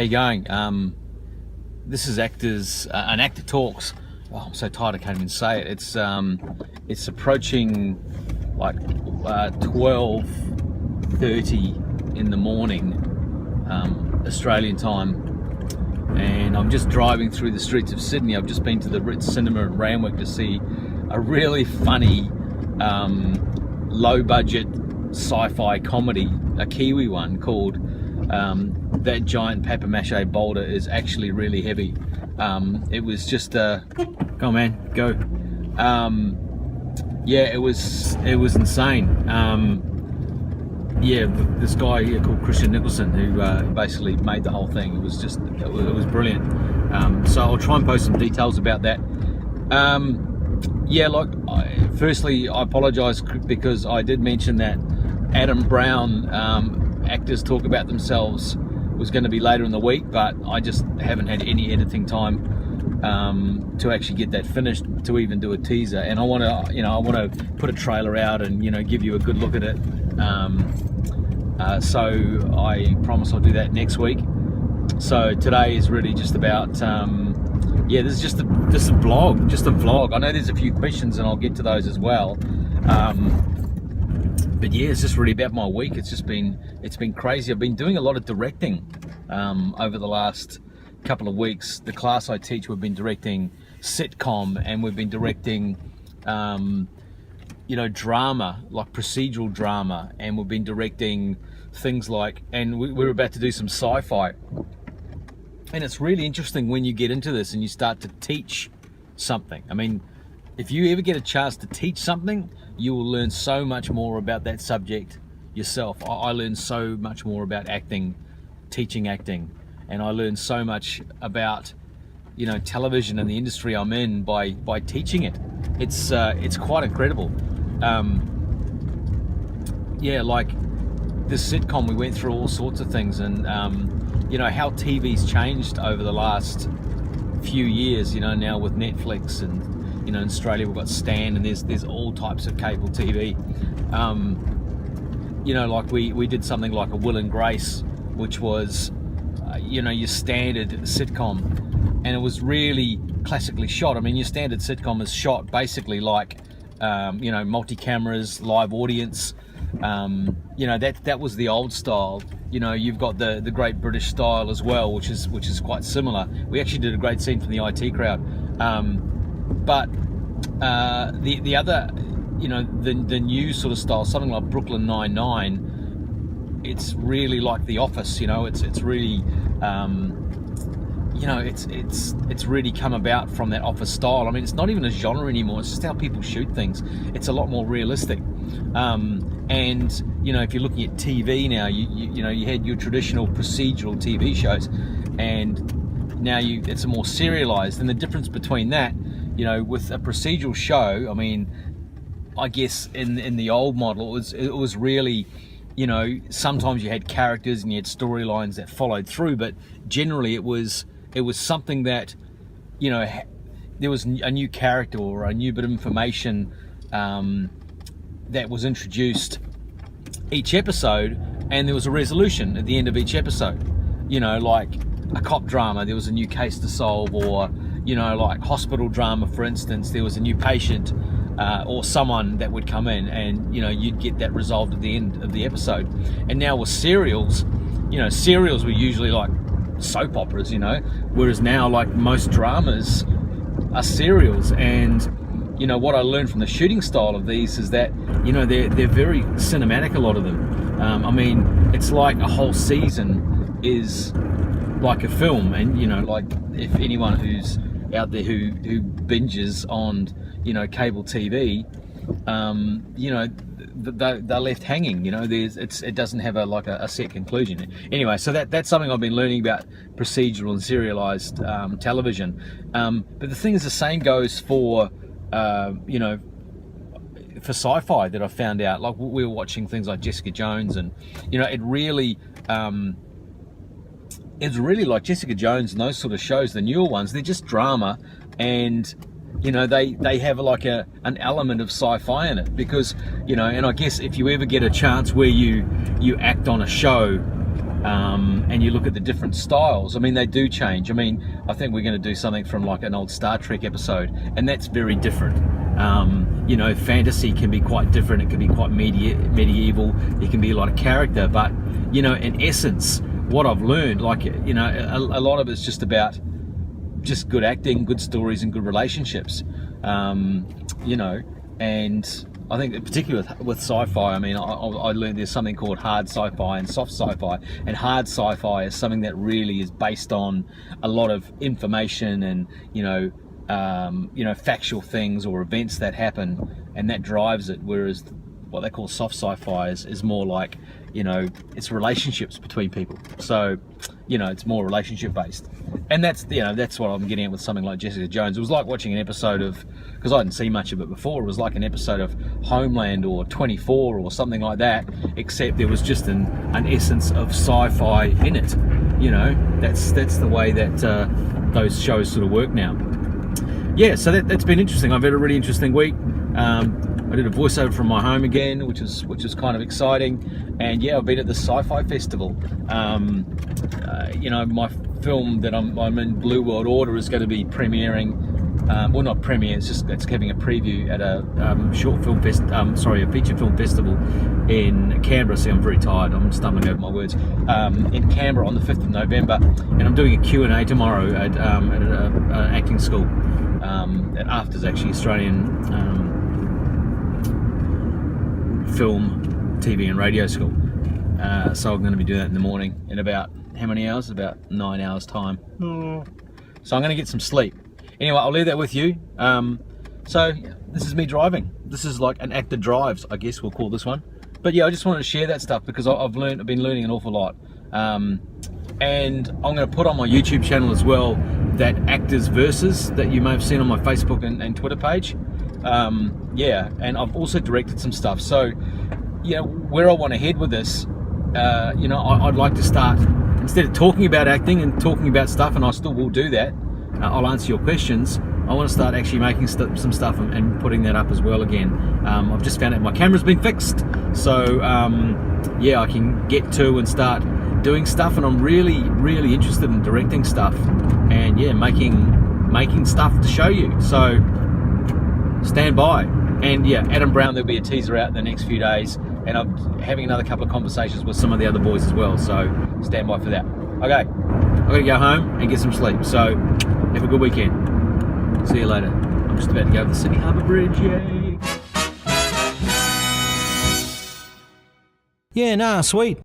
How you going? This is an Actor Talks. Oh, I'm so tired I can't even say it. It's approaching like 12:30 in the morning, Australian time, and I'm just driving through the streets of Sydney. I've just been to the Ritz Cinema in Randwick to see a really funny, low-budget sci-fi comedy, a Kiwi one called That Giant Papier-Mâché Boulder Is Actually Really Heavy. It was just go on, man, go. Yeah, it was insane. Yeah, this guy here called Christian Nicholson, who basically made the whole thing. It was brilliant. So I'll try and post some details about that. Yeah, firstly, I apologise because I did mention that Adam Brown, Actors Talk About Themselves, was going to be later in the week, but I just haven't had any editing time to actually get that finished, to even do a teaser. And I want to, put a trailer out and give you a good look at it. So I promise I'll do that next week. So today is really just about yeah, this is just a vlog. I know there's a few questions and I'll get to those as well. But yeah, it's just really about my week. It's been crazy. I've been doing a lot of directing over the last couple of weeks. The class I teach, we've been directing sitcom, and we've been directing drama, like procedural drama, and we've been directing things like, and we're about to do some sci-fi. And it's really interesting when you get into this and you start to teach something. I mean, if you ever get a chance to teach something, you will learn so much more about that subject yourself. I learned so much more about acting, teaching acting, and I learned so much about television and the industry I'm in by teaching it. It's quite incredible. Yeah, like this sitcom, we went through all sorts of things, and how TV's changed over the last few years. Now with Netflix, and in Australia we've got Stan, and there's all types of cable TV. Like we did something like a Will and Grace, which was your standard sitcom, and it was really classically shot. I mean, your standard sitcom is shot basically like multi-cameras, live audience. That was the old style. You've got the Great British style as well, which is quite similar. We actually did a great scene from the IT Crowd. But the other, the new sort of style, something like Brooklyn Nine-Nine, it's really like The Office. It's really it's really come about from that Office style. I mean, it's not even a genre anymore. It's just how people shoot things. It's a lot more realistic. And if you're looking at TV now, you had your traditional procedural TV shows, and now it's a more serialized. And the difference between that, with a procedural show, I mean, I guess in the old model, it was really, sometimes you had characters and you had storylines that followed through, but generally it was something that, there was a new character or a new bit of information that was introduced each episode, and there was a resolution at the end of each episode. Like a cop drama, there was a new case to solve, or like hospital drama, for instance, there was a new patient or someone that would come in, and you'd get that resolved at the end of the episode. And now with serials, serials were usually like soap operas, whereas now like most dramas are serials. And what I learned from the shooting style of these is that they're very cinematic, a lot of them. I mean, it's like a whole season is like a film. And like, if anyone who's out there who binges on cable TV, they're left hanging. It doesn't have a set conclusion. Anyway, so that's something I've been learning about procedural and serialized television. But the thing is, the same goes for for sci-fi that I found out. Like, we were watching things like Jessica Jones, and it's really like Jessica Jones and those sort of shows, the newer ones. They're just drama, and they have like an element of sci-fi in it, because and I guess if you ever get a chance where you act on a show and you look at the different styles, I mean, they do change. I mean, I think we're going to do something from like an old Star Trek episode, and that's very different. You know, fantasy can be quite different. It can be quite medieval. It can be a lot of character, but you know, in essence, what I've learned, like, you know, a lot of it's just about just good acting, good stories, and good relationships. You know, and I think particularly with sci-fi, I mean, I learned there's something called hard sci-fi and soft sci-fi, and hard sci-fi is something that really is based on a lot of information and, you know, factual things or events that happen, and that drives it, whereas what they call soft sci-fi is more like, you know, it's relationships between people. So, you know, it's more relationship based, and that's, you know, that's what I'm getting at with something like Jessica Jones. It was like watching an episode of, because I hadn't seen much of it before, it was like an episode of Homeland or 24 or something like that, except there was just an essence of sci-fi in it. You know, that's the way that those shows sort of work now. Yeah, so that's been interesting. I've had a really interesting week. I did a voiceover from my home again, which is kind of exciting. And yeah, I've been at the Sci-Fi Festival. You know, my film that I'm in, Blue World Order, is going to be premiering. Well, not premiere. It's having a preview at a a feature film festival in Canberra. See, I'm very tired. I'm stumbling over my words. In Canberra on the 5th of November, and I'm doing a Q&A tomorrow at an acting school at AFTRS, actually, Australian Film, TV and Radio School. So I'm going to be doing that in the morning in about, how many hours? About 9 hours time. So I'm going to get some sleep. Anyway, I'll leave that with you. So this is me driving. This is like an actor drives, I guess we'll call this one. But yeah, I just wanted to share that stuff because I've been learning an awful lot. And I'm going to put on my YouTube channel as well that Actors Versus that you may have seen on my Facebook and Twitter page. Yeah, and I've also directed some stuff. So, you know, where I want to head with this, you know, I'd like to start, instead of talking about acting and talking about stuff, and I still will do that, I'll answer your questions. I want to start actually making some stuff and putting that up as well again. I've just found out my camera's been fixed, so yeah, I can get to and start doing stuff, and I'm really, really interested in directing stuff and yeah, making stuff to show you. So stand by. And yeah, Adam Brown, there'll be a teaser out in the next few days, and I'm having another couple of conversations with some of the other boys as well, so stand by for that. Okay, I've got to go home and get some sleep, so have a good weekend. See you later. I'm just about to go to the Sydney Harbour Bridge, yay! Yeah, nah, sweet.